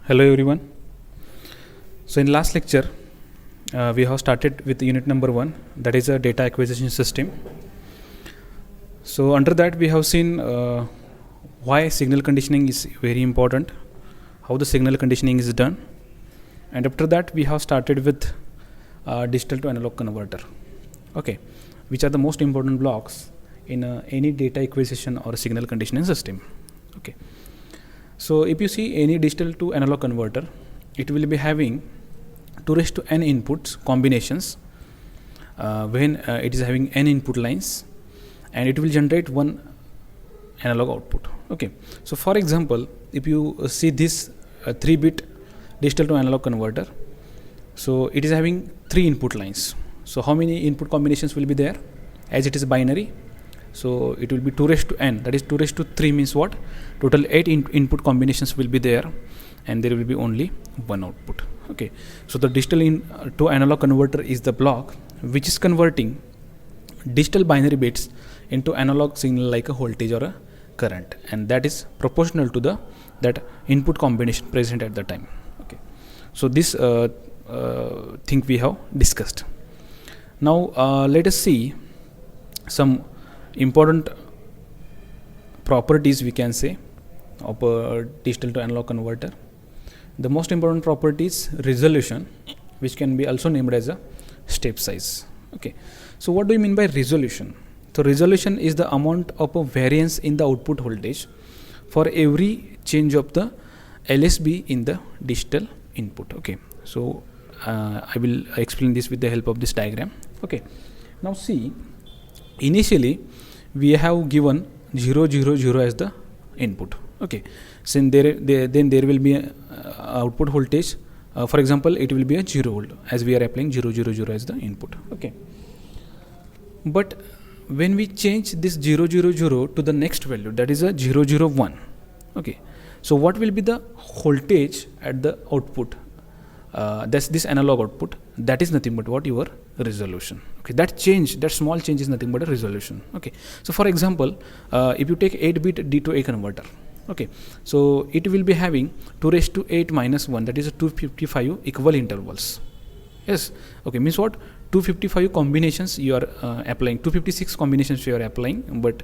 Hello everyone. So in last lecture, we have started with unit number 1, that is a data acquisition system. So under that we have seen why signal conditioning is very important, how the signal conditioning is done, and after that we have started with digital to analog converter. Okay, which are the most important blocks in any data acquisition or signal conditioning system. Okay. So if you see any digital to analog converter, it will be having 2 raised to n inputs combinations when it is having n input lines, and it will generate one analog output. Okay. So for example, if you see this 3-bit digital to analog converter, so it is having 3 input lines. So how many input combinations will be there? As it is binary, so it will be 2 raised to n, that is 2 raised to 3 means what? Total 8 input combinations will be there, and there will be only one output. Okay, so the digital to analog converter is the block which is converting digital binary bits into analog signal like a voltage or a current, and that is proportional to the that input combination present at the time. Okay, so this thing we have discussed. Now let us see some important properties, we can say, of a digital to analog converter. The most important property is resolution, which can be also named as a step size. Okay, so what do you mean by resolution? So resolution is the amount of a variance in the output voltage for every change of the LSB in the digital input. Okay, so I will explain this with the help of this diagram. Okay, now see, initially we have given 0 0 0 as the input. Okay, so then there will be a output voltage. For example, it will be a 0 volt as we are applying 0 0 0 as the input. Okay, but when we change this 0 0 0 to the next value, that is a 0 0 1. Okay, so what will be the voltage at the output? That's this analog output. That is nothing but what? Your resolution. Okay, that small change is nothing but a resolution. Okay, so for example, if you take 8-bit D to A converter, okay, so it will be having 2 raised to 8 minus 1, that is 255 equal intervals. Yes, okay, means what? 255 combinations you are applying, 256 combinations you are applying, but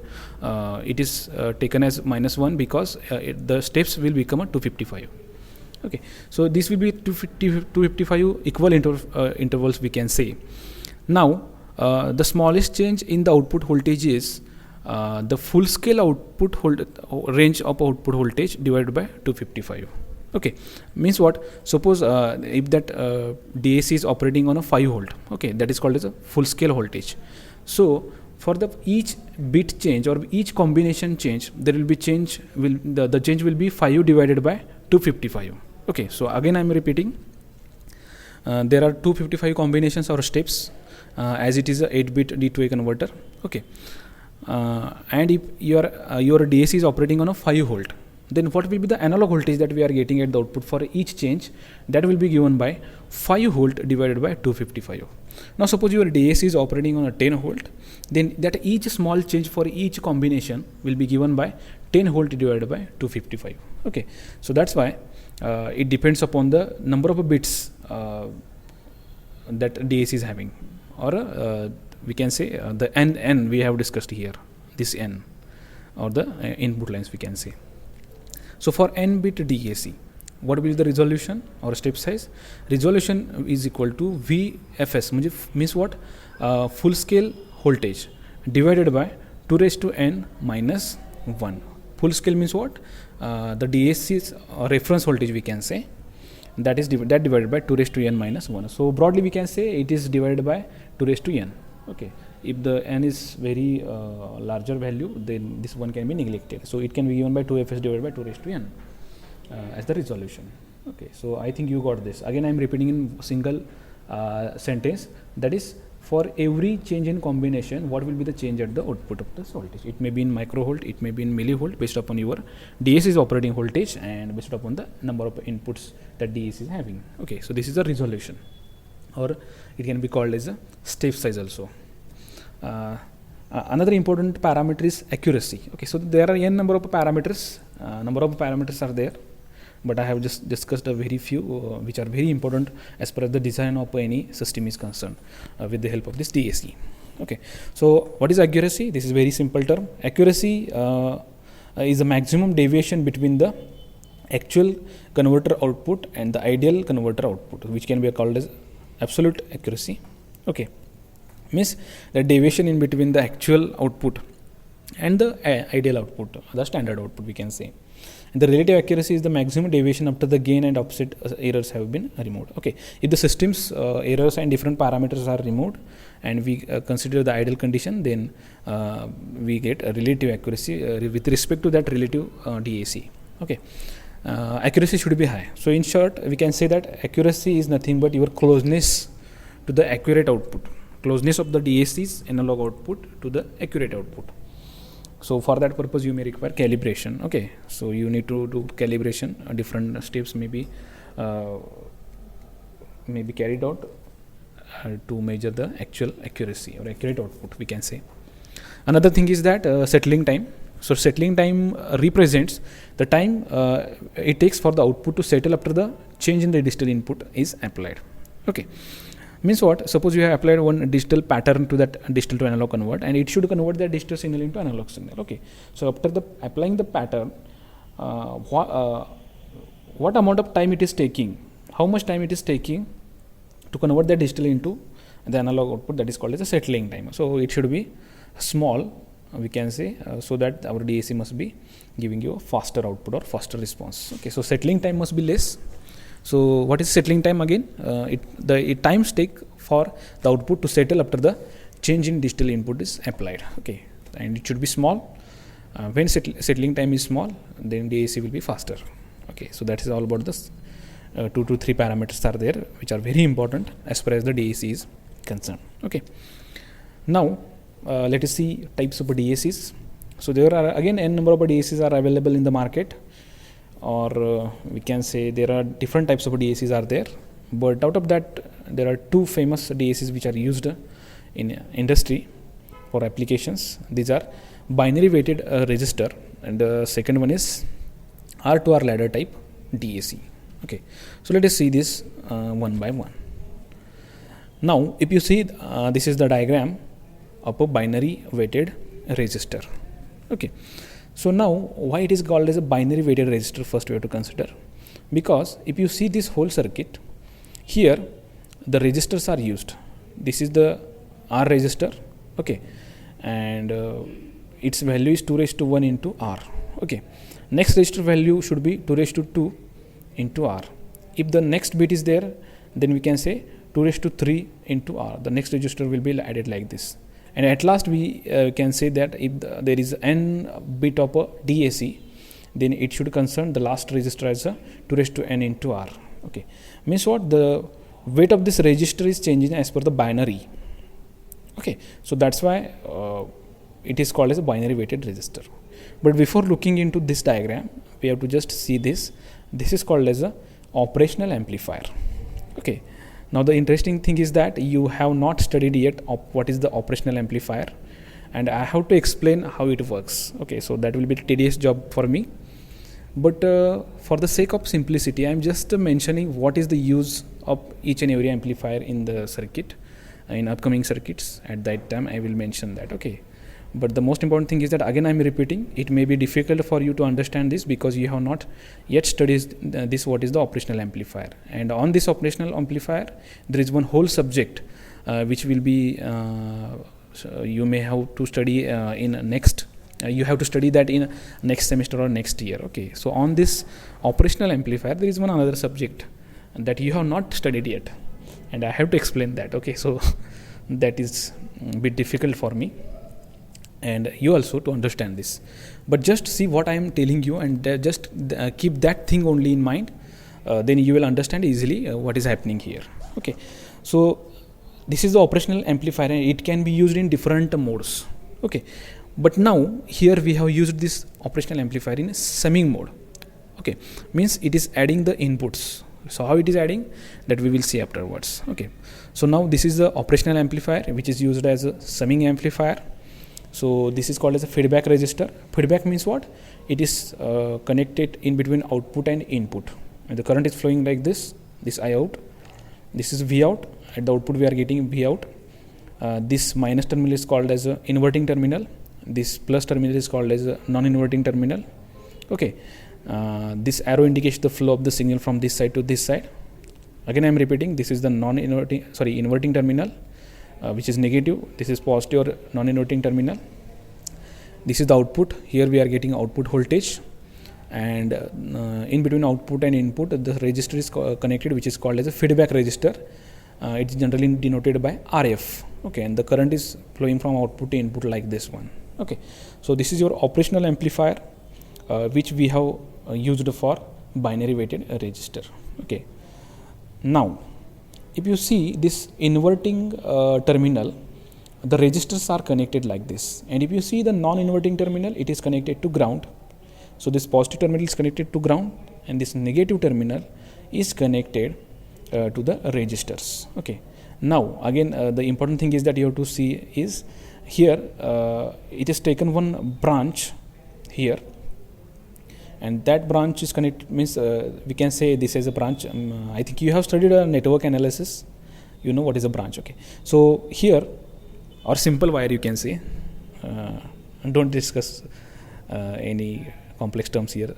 it is taken as minus 1 because the steps will become a 255. Okay, so this will be 255 equal intervals, we can say. Now the smallest change in the output voltage is the full scale output range of output voltage divided by 255. Okay, means what? Suppose if that DAC is operating on a 5 volt, okay, that is called as a full scale voltage. So for the each bit change or each combination change, there will be change, the change will be 5 divided by 255. Okay, so again I am repeating, there are 255 combinations or steps as it is a 8-bit D to A converter. Okay, and if your DAC is operating on a 5 volt, then what will be the analog voltage that we are getting at the output for each change? That will be given by 5 volt divided by 255. Now suppose your DAC is operating on a 10 volt, then that each small change for each combination will be given by 10 volt divided by 255. Okay, so that's why it depends upon the number of bits that DAC is having, or we can say the n we have discussed here, this n, or the input lines, we can say. So for n bit DAC, what will be the resolution or step size? Resolution is equal to VFS, means what? Full scale voltage divided by 2 raised to n minus 1. Full scale means what? The DAC's reference voltage, we can say, that is divided by 2 raised to n minus 1. So broadly we can say it is divided by 2 raised to n. Okay, if the n is very larger value, then this one can be neglected. So it can be given by 2fs divided by 2 raised to n as the resolution. Okay, so I think you got this. Again I am repeating in single sentence, that is, for every change in combination, what will be the change at the output of the voltage? It may be in microvolt, it may be in millivolt, based upon your DAC's operating voltage and based upon the number of inputs that DAC is having. Okay, so this is a resolution, or it can be called as a step size also. Another important parameter is accuracy. Okay, so there are n number of parameters. Are there. but I have just discussed a very few which are very important as per the design of any system is concerned with the help of this DAC. Okay, so what is accuracy? This is very simple term. Accuracy is the maximum deviation between the actual converter output and the ideal converter output, which can be called as absolute accuracy. Okay, means the deviation in between the actual output and the ideal output, the standard output we can say. And the relative accuracy is the maximum deviation after the gain and offset errors have been removed. Okay, if the system's errors and different parameters are removed and we consider the ideal condition, then we get a relative accuracy with respect to that relative DAC. Okay, accuracy should be high. So in short, we can say that accuracy is nothing but your closeness to the accurate output, closeness of the DAC's analog output to the accurate output. So for that purpose you may require calibration. Okay, so you need to do calibration, different steps may be carried out to measure the actual accuracy or accurate output, we can say. Another thing is that settling time. So settling time represents the time it takes for the output to settle after the change in the digital input is applied. Okay, means what? Suppose you have applied one digital pattern to that digital to analog convert, and it should convert that digital signal into analog signal. Okay, so after the applying the pattern, what amount of time it is taking, how much time it is taking to convert that digital into the analog output, that is called as a settling time. So it should be small, we can say, so that our DAC must be giving you a faster output or faster response. Okay, so settling time must be less. So what is settling time again? It times take for the output to settle after the change in digital input is applied. Okay, and it should be small. When settling time is small, then DAC will be faster. Okay, so that is all about this. 2 to 3 parameters are there which are very important as far as the DAC is concerned. Okay, now let us see types of DACs. So there are again n number of DACs are available in the market, or we can say there are different types of DACs are there, but out of that there are 2 famous DACs which are used in industry for applications. These are binary weighted resistor, and the second one is R2R ladder type DAC. Okay, so let us see this one by one. Now if you see this is the diagram of a binary weighted resistor. Okay, so now why it is called as a binary weighted resistor, first we have to consider, because if you see this whole circuit here, the resistors are used. This is the R resistor. Okay, and its value is 2 raised to 1 into R. Okay, next resistor value should be 2 raised to 2 into R. If the next bit is there, then we can say 2 raised to 3 into R. The next resistor will be added like this. And at last we can say that if there is n bit of a DAC, then it should concern the last resistor as a 2 raised to n into R. Okay, means what? The weight of this resistor is changing as per the binary. Okay, so that's why it is called as a binary weighted resistor. But before looking into this diagram, we have to just see this. This is called as a operational amplifier. Okay, now the interesting thing is that you have not studied yet what is the operational amplifier, and I have to explain how it works. Okay, so that will be a tedious job for me, but for the sake of simplicity, I am just mentioning what is the use of each and every amplifier in the circuit. In upcoming circuits, at that time I will mention that. Okay, but the most important thing is that again I am repeating, it may be difficult for you to understand this because you have not yet studied this, what is the operational amplifier. And on this operational amplifier there is one whole subject which will be you may have to study in next you have to study that in next semester or next year. Okay, so on this operational amplifier there is one another subject that you have not studied yet, and I have to explain that. Okay, so that is a bit difficult for me and you also to understand this, but just see what I am telling you and just keep that thing only in mind, then you will understand easily what is happening here. Okay, so this is the operational amplifier and it can be used in different modes. Okay, but now here we have used this operational amplifier in summing mode. Okay, means it is adding the inputs. So how it is adding, that we will see afterwards. Okay, so now this is the operational amplifier which is used as a summing amplifier. So this is called as a feedback resistor. Feedback means what? It is connected in between output and input, and the current is flowing like this I out, this is V out. At the output we are getting V out. This minus terminal is called as a inverting terminal, this plus terminal is called as a non-inverting terminal. Okay, this arrow indicates the flow of the signal from this side to this side. Again I am repeating, this is the inverting terminal, which is negative. This is positive or non-inverting terminal. This is the output. Here we are getting output voltage, and in between output and input the resistor is connected, which is called as a feedback resistor. It is generally denoted by RF. Okay, and the current is flowing from output to input like this one. Okay, so this is your operational amplifier, which we have used for binary weighted resistor. Okay, now if you see this inverting terminal, the resistors are connected like this, and if you see the non-inverting terminal, it is connected to ground. So this positive terminal is connected to ground, and this negative terminal is connected to the resistors. Okay, now again the important thing is that you have to see is here it is taken one branch here, and that branch is connected, means we can say this is a branch. I think you have studied a network analysis, you know what is a branch. Okay, so here, or simple wire you can say, don't discuss any complex terms here.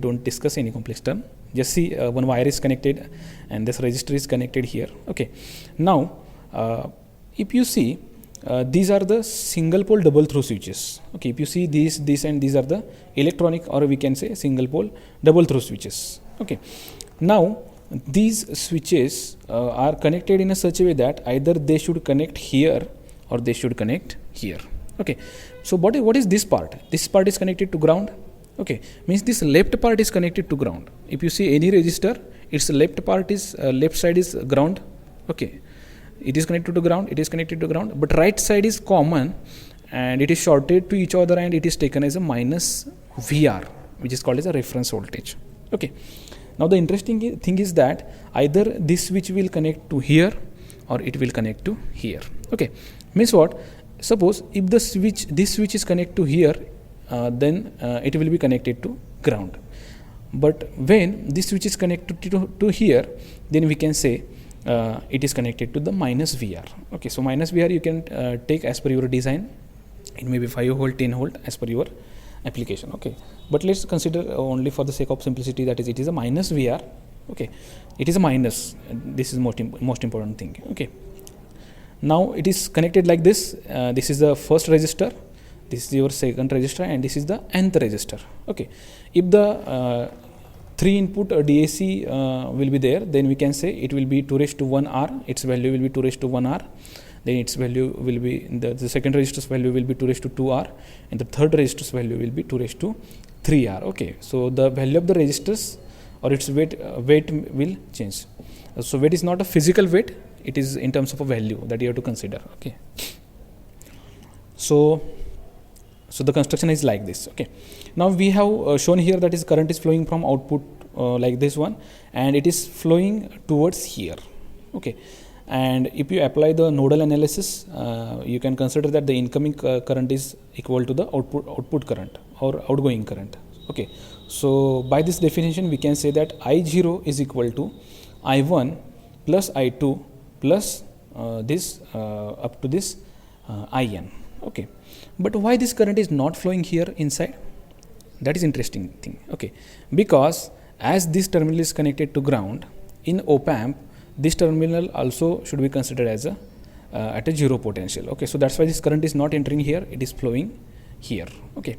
Don't discuss any complex term. Just see one wire is connected and this resistor is connected here. Okay, now if you see these are the single pole double throw switches. Okay, if you see this and these are the electronic, or we can say single pole double throw switches. Okay, now these switches are connected in a such a way that either they should connect here or they should connect here. Okay, so what is this part? This part is connected to ground. Okay, means this left part is connected to ground. If you see any resistor, its left part is left side is ground. Okay, it is connected to ground, it is connected to ground, but right side is common and it is shorted to each other, and it is taken as a minus VR, which is called as a reference voltage. Okay, now the interesting thing is that either this switch will connect to here or it will connect to here. Okay, means what? Suppose if this switch is connected to here, then it will be connected to ground. But when this switch is connected to here, then we can say it is connected to the minus VR. Okay, so minus VR you can take as per your design. It may be 5 volt, 10 volt as per your application. Okay, but let's consider only for the sake of simplicity that is it is a minus VR. Okay, it is a minus. This is most important thing. Okay, now it is connected like this. This is the first resistor, this is your second resistor, and this is the nth resistor. Okay, if the 3 input DAC will be there, then we can say it will be 2 raised to 1 R. Its value will be 2 raised to 1 R. Then its value will be the second resistor's value will be 2 raised to 2 R, and the third resistor's value will be 2 raised to 3 R. Okay, so the value of the resistors or its weight will change. So weight is not a physical weight; it is in terms of a value that you have to consider. Okay, so the construction is like this. Okay, now we have shown here that is current is flowing from output like this one, and it is flowing towards here. Okay, and if you apply the nodal analysis, you can consider that the incoming current is equal to the output current or outgoing current. Okay, so by this definition we can say that I0 is equal to I1 plus I2 plus this up to this IN. Okay, but why this current is not flowing here inside? That is interesting thing. Okay, because as this terminal is connected to ground in op-amp, this terminal also should be considered as a at a zero potential. Okay, so that's why this current is not entering here, it is flowing here. Okay,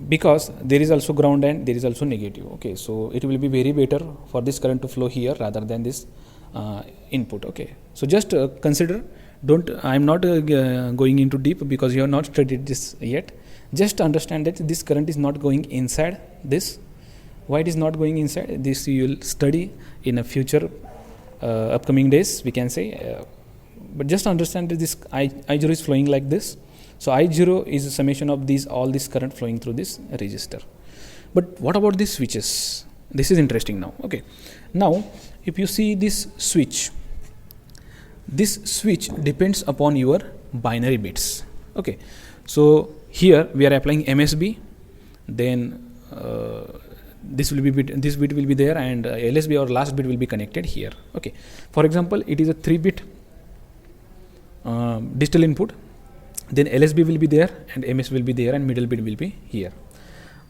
because there is also ground and there is also negative. Okay, so it will be very better for this current to flow here rather than this input. Okay, so just consider. I am not going into deep because you have not studied this yet. Just understand that this current is not going inside this. Why it is not going inside? This you will study in a future upcoming days, we can say. But just understand that this I0 is flowing like this. So I0 is a summation of all this current flowing through this resistor. But what about these switches? This is interesting now. Okay, now if you see this switch depends upon your binary bits. Okay, so here we are applying MSB, then this bit will be there, and LSB or last bit will be connected here. Okay, for example, it is a 3-bit digital input, then LSB will be there and MS will be there and middle bit will be here.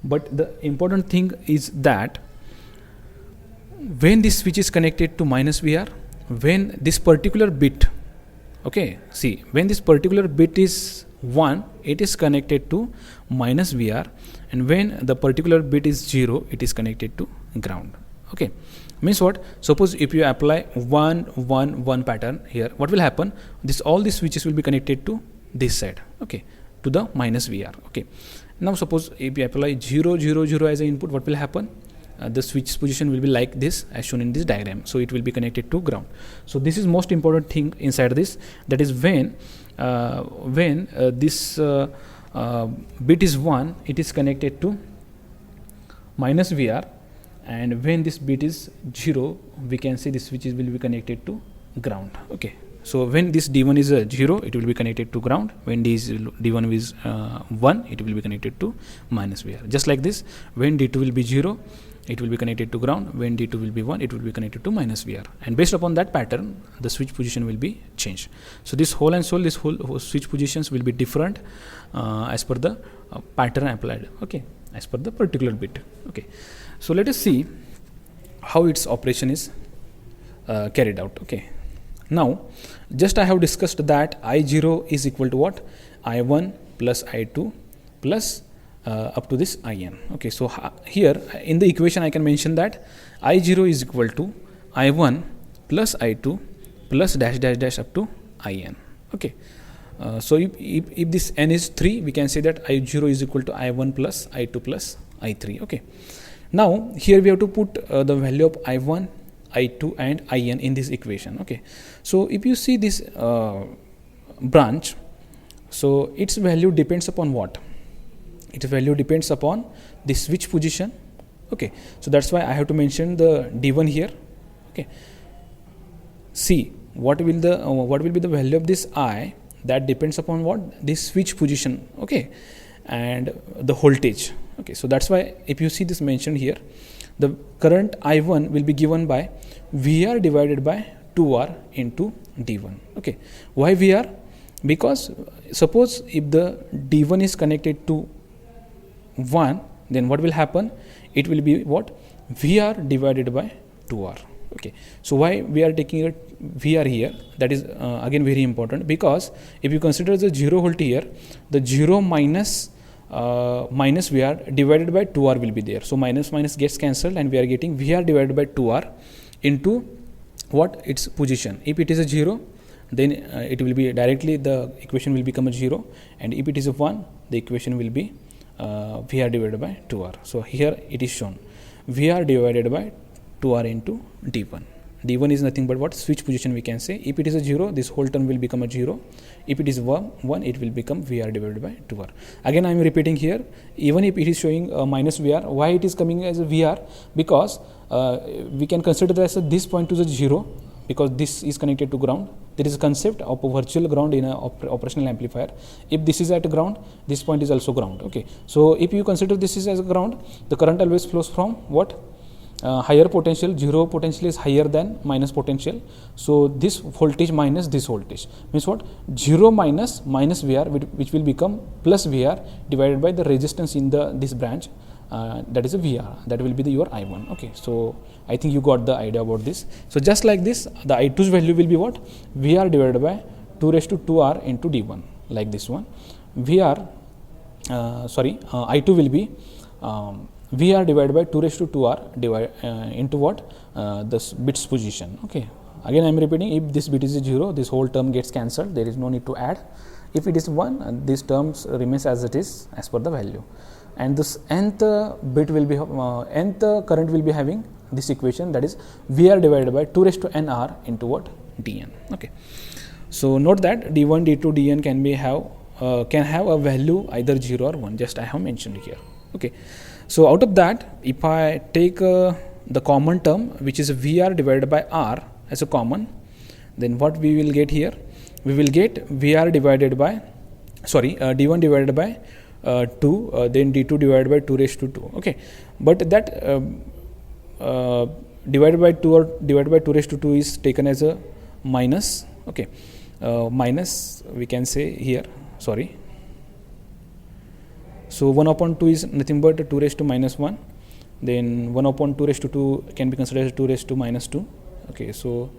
But the important thing is that when this switch is connected to -VR, when this particular bit, okay, see, when this particular bit is 1, it is connected to -VR, and when the particular bit is 0, it is connected to ground. Okay, means what? Suppose if you apply 1 1 1 pattern here, what will happen? All these switches will be connected to this side, okay, to the -VR. Okay, now suppose if you apply 0 0 0 as an input, what will happen? The switch position will be like this, as shown in this diagram. So it will be connected to ground. So this is most important thing inside this, that is when this bit is 1, it is connected to -VR, and when this bit is 0, we can say this switch will be connected to ground. Okay, so when this D1 is 0, it will be connected to ground. When this D1 is 1, it will be connected to -VR. Just like this, when D2 will be 0, it will be connected to ground. When D2 will be 1, it will be connected to -VR, and based upon that pattern, the switch position will be changed. So this whole and this whole switch positions will be different as per the pattern applied, okay, as per the particular bit. Okay, so let us see how its operation is carried out. Okay, now just I have discussed that I0 is equal to what? I1 plus I2 plus up to this IN. Okay, so here in the equation I can mention that I0 is equal to I1 plus I2 plus dash dash dash up to IN. Okay, so if this n is 3, we can say that I0 is equal to I1 plus I2 plus I3. Okay, now here we have to put the value of I1, I2 and IN in this equation. Okay, so if you see this branch, so its value depends upon what? Its value depends upon the switch position. Okay, so that's why I have to mention the D1 here. Okay, see what will be the value of this I? That depends upon what? This switch position. Okay, and the voltage. Okay, so that's why if you see this mentioned here, the current I1 will be given by VR divided by 2R into D1. Okay, why VR? Because suppose if the D1 is connected to 1, then what will happen? It will be what? VR divided by 2R. Okay, so why we are taking a VR here? That is again very important, because if you consider the 0 volt here, the 0 minus VR divided by 2R will be there. So minus gets cancelled, and we are getting VR divided by 2R into what? Its position. If it is a 0, then it will be directly, the equation will become a 0, and if it is a 1, the equation will be VR divided by 2R. So here it is shown VR divided by 2R into D1. D1 is nothing but what? Switch position, we can say. If it is a 0, this whole term will become a 0. If it is 1, it will become VR divided by 2R. Again I am repeating here, even if it is showing minus VR, why it is coming as a VR? Because we can consider that as this point to the 0, because this is connected to ground. There is a concept of a virtual ground in an operational amplifier. If this is at ground, this point is also ground. Okay, so if you consider this is as ground, the current always flows from what? Higher potential. 0 potential is higher than minus potential. So this voltage minus this voltage means what? 0 minus VR, which will become plus VR divided by the resistance in this branch. That is a VR, that will be your I1. Okay, so I think you got the idea about this. So just like this, the I2's value will be what? VR divided by 2 raised to 2R into D1, like this one. I2 will be VR divided by 2 raised to 2R into what? This bit's position. Okay, again I am repeating, if this bit is 0, this whole term gets cancelled, there is no need to add. If it is 1, these terms remains as it is as per the value. And this nth bit will be nth current will be having this equation, that is VR divided by 2 raised to NR into what? Dn. Okay, so note that D1, D2, Dn can have a value either 0 or 1, just I have mentioned here. Okay, so out of that, if I take the common term, which is VR divided by R as a common, then what we will get here? we will get VR divided by, D1 divided by 2, then D2 divided by 2 raised to 2. Okay, but that divided by 2 or divided by 2 raised to 2 is taken as a minus. Okay, minus we can say here, so 1 upon 2 is nothing but 2 raised to minus 1, then 1 upon 2 raised to 2 can be considered as 2 raised to minus 2. Okay, so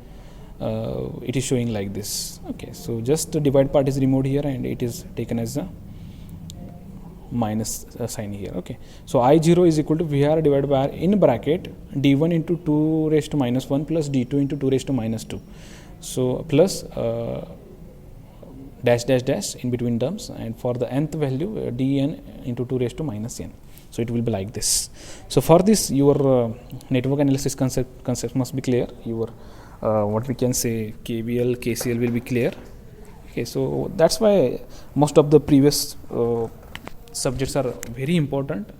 it is showing like this. Okay, so just the divide part is removed here and it is taken as a minus sign here. Okay, so I0 is equal to VR divided by R in bracket D1 into 2 raised to minus 1 plus D2 into 2 raised to minus 2. So plus dash dash dash in between terms, and for the nth value dn into 2 raised to minus n. So it will be like this. So for this, your network analysis concept must be clear. Your what we can say KVL, KCL will be clear. Okay, so that's why most of the previous subjects are very important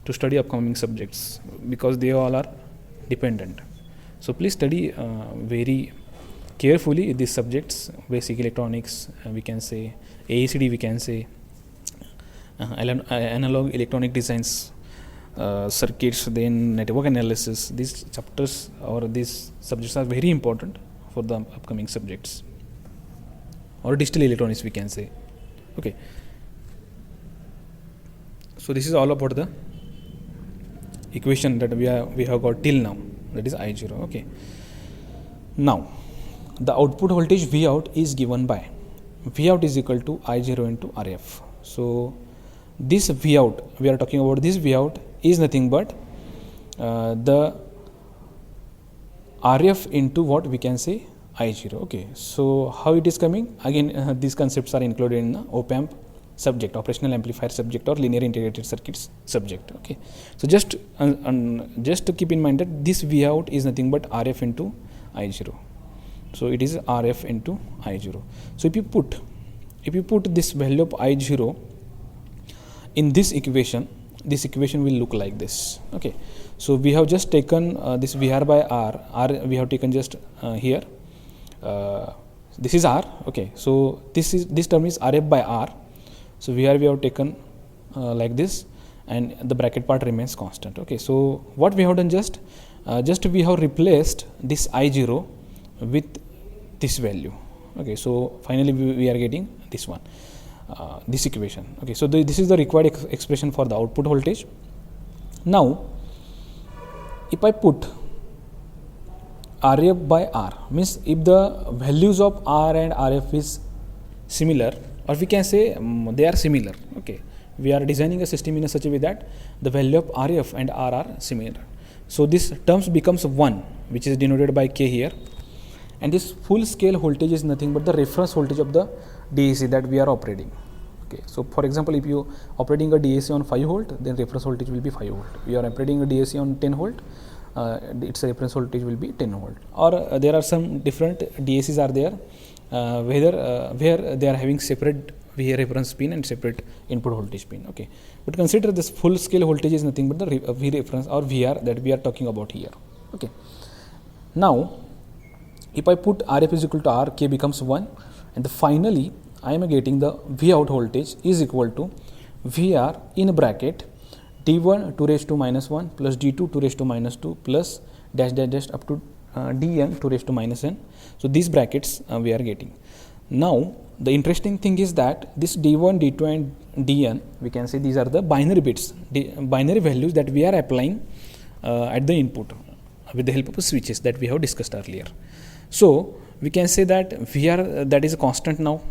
to study upcoming subjects, because they all are dependent. So please study very carefully these subjects: basic electronics, we can say AECD, we can say analog electronic designs, circuits, then network analysis. These chapters or these subjects are very important for the upcoming subjects, or digital electronics, we can say. Okay, so this is all about the equation that we have got till now, that is I0. Okay, now the output voltage V out is given by V out is equal to I0 into RF. So this V out, we are talking about this V out, is nothing but the RF into what we can say I0. Okay, so how it is coming? Again, these concepts are included in the op-amp subject, operational amplifier subject, or linear integrated circuits subject. Okay, so just to keep in mind that this V out is nothing but RF into I0. So it is RF into I0. So if you put this value of I0 in this equation will look like this. Okay, so we have just taken this VR by R we have taken just here, this is R. Okay, so this term is RF by R. So VR we have taken like this, and the bracket part remains constant. Okay, so what we have done, just we have replaced this I0 with this value. Okay, so finally we are getting this one, this equation. Okay, so this is the required expression for the output voltage. Now if I put RF by R, means if the values of R and RF is similar, or we can say they are similar. Okay, we are designing a system in such a way that the value of RF and R are similar. So this terms becomes 1, which is denoted by K here, and this full scale voltage is nothing but the reference voltage of the DAC that we are operating. Okay, so for example, if you operating a DAC on 5 volt, then reference voltage will be 5 volt. We are operating a DAC on 10 volt, its reference voltage will be 10 volt. Or there are some different DACs are there, where they are having separate V reference pin and separate input voltage pin. Okay, but consider this full scale voltage is nothing but the V reference or VR that we are talking about here. Okay, now if I put RF is equal to R, K becomes 1, and finally I am getting the V out voltage is equal to VR in bracket D1 2 raised to minus 1 plus D2 2 raised to minus 2 plus dash dash dash up to Dn 2 raised to minus n. So these brackets we are getting. Now the interesting thing is that this D1, D2 and Dn, we can say these are the binary bits, binary values that we are applying at the input with the help of switches that we have discussed earlier. So we can say that VR that is a constant now,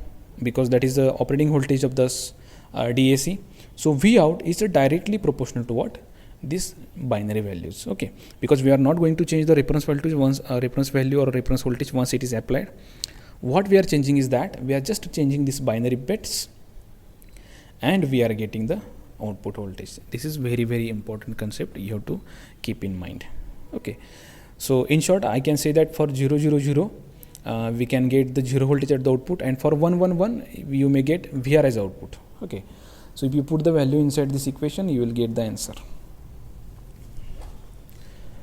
because that is the operating voltage of this DAC. So V out is directly proportional to what? These binary values. Okay, because we are not going to change the reference voltage once reference value or reference voltage once it is applied. What we are changing is that we are just changing these binary bits, and we are getting the output voltage. This is very, very important concept you have to keep in mind. Okay, so in short, I can say that for 0 0 0 we can get the 0 voltage at the output, and for 1 1 1 you may get VR as output. Okay, so if you put the value inside this equation, you will get the answer.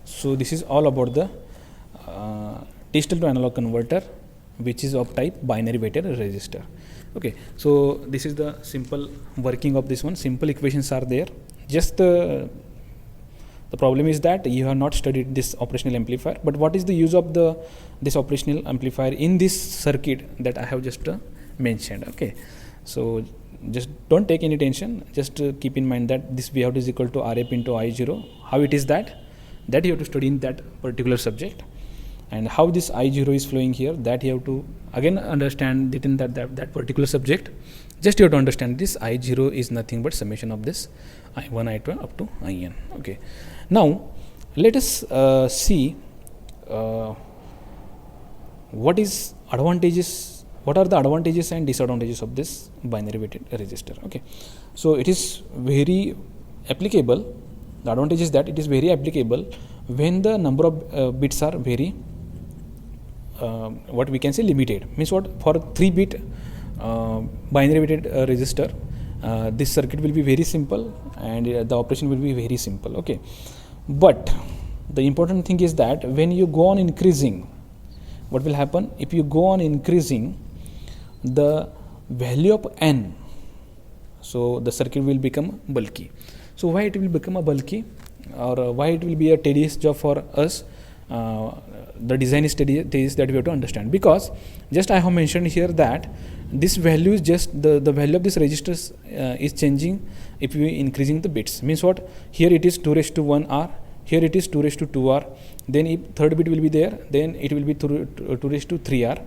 So this is all about the digital to analog converter which is of type binary weighted register. Okay, so this is the simple working of this one. Simple equations are there. Just the problem is that you have not studied this operational amplifier. But what is the use of this operational amplifier in this circuit that I have just mentioned? Okay, so just don't take any tension. Just keep in mind that this V out is equal to Rf into I0. How it is that you have to study in that particular subject, and how this I0 is flowing here, that you have to again understand it in that particular subject. Just you have to understand this I0 is nothing but summation of this I1, I2 up to In. Okay, now let us see what are the advantages and disadvantages of this binary weighted resistor. Okay, so it is very applicable. The advantage is that it is very applicable when the number of bits are very what we can say limited. Means what, for 3-bit binary weighted resistor, this circuit will be very simple and the operation will be very simple. Okay, but the important thing is that when you go on increasing, what will happen? If you go on increasing the value of n, so the circuit will become bulky. So why it will become a bulky, or why it will be a tedious job for us? The design is tedious, that we have to understand, because just I have mentioned here that this value is just the value of this registers is changing if we increasing the bits. Means what, here it is 2 raised to 1 R, here it is 2 raised to 2 R, then if third bit will be there, then it will be 2 raised to 3 R.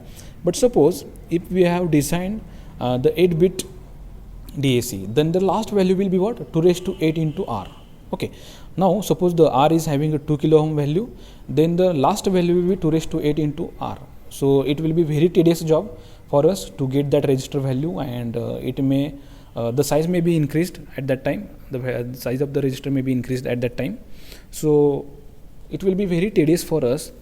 But suppose if we have designed the 8-bit DAC, then the last value will be what, 2 raised to 8 into R. Okay, now suppose the R is having a 2 kilo ohm value, then the last value will be 2 raised to 8 into R. So it will be very tedious job for us to get that register value, and it may the size may be increased at that time. The size of the register may be increased at that time. So it will be very tedious for us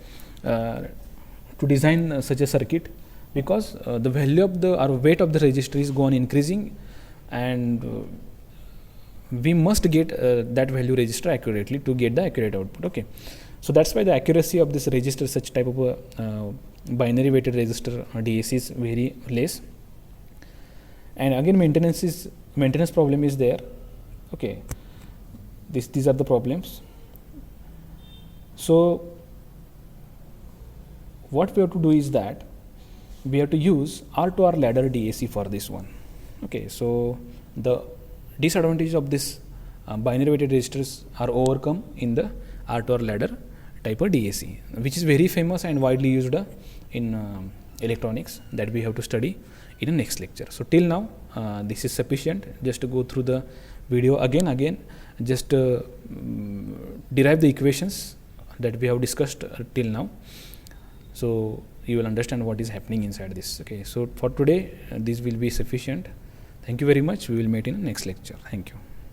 to design such a circuit, because the value of the or weight of the register is gone increasing, and we must get that value register accurately to get the accurate output. Okay, so that's why the accuracy of this register, such type of a binary weighted resistor DAC, is very less. And again, maintenance problem is there. Okay, these are the problems. So what we have to do is that we have to use R2R ladder DAC for this one. Okay, so the disadvantages of this binary weighted resistors are overcome in the R2R ladder type of DAC, which is very famous and widely used in electronics, that we have to study in the next lecture. So till now this is sufficient. Just to go through the video again, just derive the equations that we have discussed till now, so you will understand what is happening inside this. Okay, so for today this will be sufficient. Thank you very much. We will meet in the next lecture. Thank you.